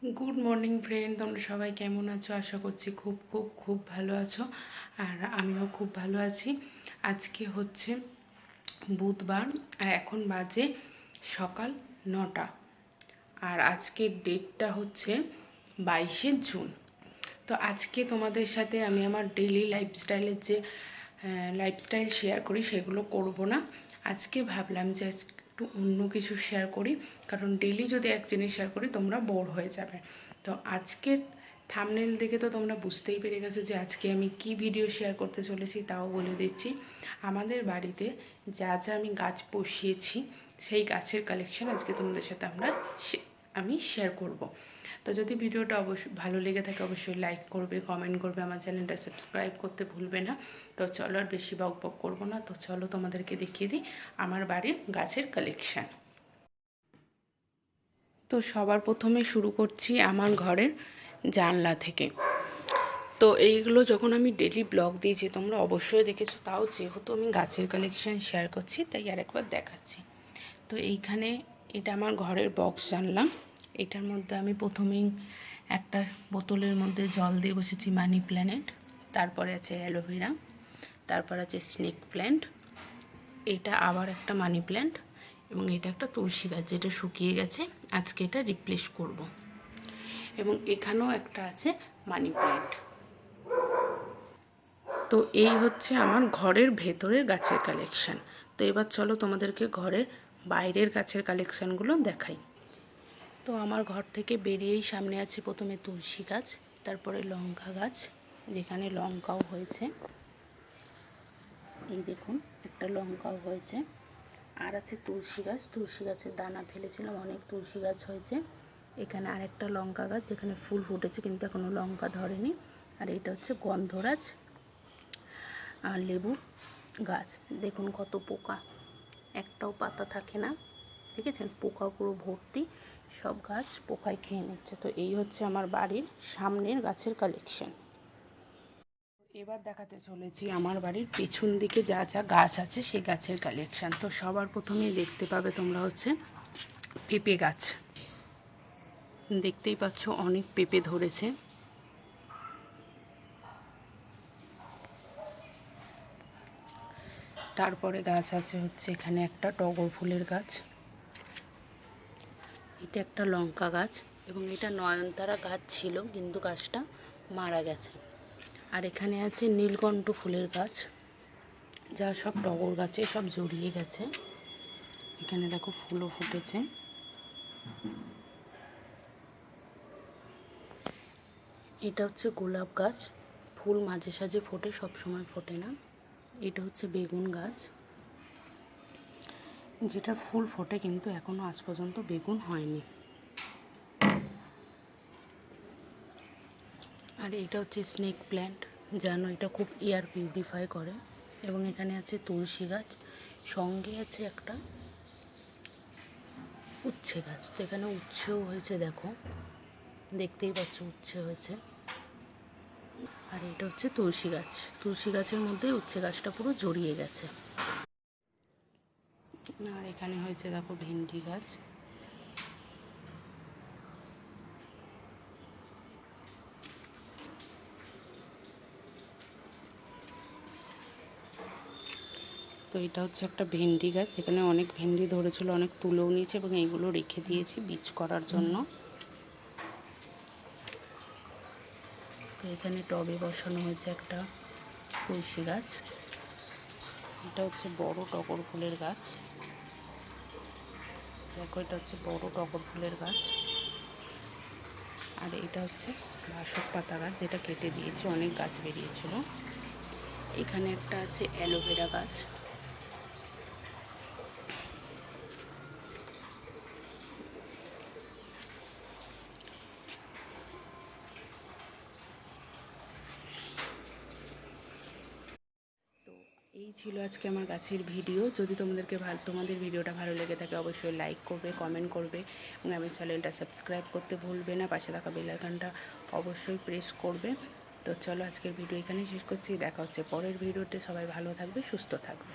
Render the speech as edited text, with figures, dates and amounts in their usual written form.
Good morning friend, তোমরা সবাই কেমন আছো? আশা করছি খুব খুব খুব ভালো আছো। আর আমিও খুব ভালো আছি। আজকে হচ্ছে বুধবার আর এখন বাজে সকাল 9টা। আর আজকের ডেটটা হচ্ছে 22শে জুন। তো আজকে তোমাদের সাথে আমি আমার ডেইলি লাইফস্টাইলের যে লাইফস্টাইল শেয়ার করি সেগুলো করব না। আজকে ভাবলাম যে একটু অন্য কিছু শেয়ার করি, কারণ ডেইলি যদি এক জিনিস শেয়ার করি তোমরা বোর হয়ে যাবে। তো আজকের থাম্বনেল দেখে তো তোমরা বুঝতেই পেরে গেছো যে আজকে আমি কি ভিডিও শেয়ার করতে চলেছি। তাও বলে দিচ্ছি, আমাদের বাড়িতে যা যা আমি গাছ বসিয়েছি সেই গাছের কালেকশন আজকে তোমাদের সাথে আমি শেয়ার করব। তো যদি ভিডিওটা অবশ্যই ভালো লেগে থাকে অবশ্যই লাইক করবে, কমেন্ট করবে, আমার চ্যানেলটা সাবস্ক্রাইব করতে ভুলবে না। তো চলো আর বেশি বক বক করবো না, তো চলো তোমাদেরকে দেখিয়ে দিই আমার বাড়ির গাছের কালেকশান। তো সবার প্রথমে শুরু করছি আমার ঘরের জানলা থেকে। তো এইগুলো যখন আমি ডেলি ব্লগ দিয়েছি তোমরা অবশ্যই দেখেছো, তাও যেহেতু আমি গাছের কালেকশান শেয়ার করছি তাই আরেকবার দেখাচ্ছি। তো এইখানে এটা আমার ঘরের বক্স জানলা। এটার মধ্যে আমি প্রথমেই একটা বোতলের মধ্যে জল দিয়ে বসেছি মানি প্ল্যান্ট, তারপরে আছে অ্যালোভেরা, তারপর আছে স্নেক প্ল্যান্ট, এটা আবার একটা মানি প্ল্যান্ট, এবং এটা একটা তুলসী গাছ যেটা শুকিয়ে গেছে, আজকে এটা রিপ্লেস করব। এবং এখানেও একটা আছে মানি প্ল্যান্ট। তো এই হচ্ছে আমার ঘরের ভেতরের গাছের কালেকশান। তো এবার চলো তোমাদেরকে ঘরের বাইরের গাছের কালেকশানগুলো দেখাই। তো আমার ঘর থেকে বেরিয়েই সামনে আছে প্রথমে তুলসী গাছ, তারপরে লঙ্কা গাছ যেখানে লঙ্কাও হয়েছে, এই দেখুন একটা লঙ্কাও হয়েছে। আর আছে তুলসী গাছ, তুলসী গাছের দানা ফেলেছিলাম, অনেক তুলসী গাছ হয়েছে। এখানে আরেকটা লঙ্কা গাছ যেখানে ফুল ফুটেছে কিন্তু এখনও লঙ্কা ধরেনি। আর এটা হচ্ছে গন্ধরাজ আর লেবুর গাছ। দেখুন কত পোকা, একটাও পাতা থাকে না, দেখেছেন? পোকা পুরো ভর্তি, সব গাছ পোকায় খেয়ে নিচ্ছে। তো এই হচ্ছে আমার বাড়ির সামনের গাছের কালেকশন। এবার দেখাতে চলেছি আমার বাড়ির পেছন দিকে যা যা গাছ আছে সেই গাছের কালেকশন। তো সবার প্রথমেই দেখতে পাবে তোমরা হচ্ছে পেঁপে গাছ। দেখতেই পাচ্ছ অনেক পেঁপে ধরেছে। তারপরে গাছ আছে হচ্ছে এখানে একটা টগর ফুলের গাছ, এটা একটা লঙ্কা গাছ, এবং এটা নয়নতারা গাছ ছিল কিন্তু গাছটা মারা গেছে। আর এখানে আছে নীলকণ্ঠ ফুলের গাছ, যা সব টগর গাছে সব জড়িয়ে গেছে। এখানে দেখো ফুলও ফুটেছে। এটা হচ্ছে গোলাপ গাছ, ফুল মাঝে সাঝে ফোটে, সব সময় ফোটে না। এটা হচ্ছে বেগুন গাছ, যেটা ফুল ফোটে কিন্তু এখনো আজ পর্যন্ত বেগুন হয়নি। আর এটা হচ্ছে স্নেক প্ল্যান্ট, জানো এটা খুব এয়ার পিউরিফাই করে। এবং এখানে আছে তুলসী গাছ, সঙ্গে আছে একটা উচ্ছে গাছ। তো এখানে উচ্ছেও হয়েছে, দেখো দেখতেই পাচ্ছ উচ্ছে হয়েছে। আর এটা হচ্ছে তুলসী গাছ, তুলসী গাছের মধ্যে উচ্ছে গাছটা পুরো জড়িয়ে গেছে। আর এখানে হয়েছে দেখো ভেন্ডি গাছ। তো এটা হচ্ছে একটা ভেন্ডি গাছ, যেখানে অনেক ভেন্ডি ধরেছিল, অনেক তুলেও নিয়েছে এবং এইগুলো রেখে দিয়েছি বীজ করার জন্য। তো এখানে টবে বসানো হয়েছে একটা তুলসী গাছ। এটা হচ্ছে বড় টগর ফুলের গাছ, দেখো এটা হচ্ছে বড় টগর ফুলের গাছ। আর এটা হচ্ছে বাসক পাতা গাছ, যেটা কেটে দিয়েছি, অনেক গাছ বেরিয়েছিল। এখানে একটা আছে অ্যালোভেরা গাছ। এই ছিল আজকে আমার গাছের ভিডিও। যদি তোমাদের ভিডিওটা ভালো লেগে থাকে অবশ্যই লাইক করবে, কমেন্ট করবে, এবং আমার চ্যানেলটা সাবস্ক্রাইব করতে ভুলবে না। পাশে থাকা বেল আইকনটা অবশ্যই প্রেস করবে। তো চলো আজকের ভিডিও এখানেই শেষ করছি, দেখা হচ্ছে পরের ভিডিওতে। সবাই ভালো থাকবে, সুস্থ থাকবে।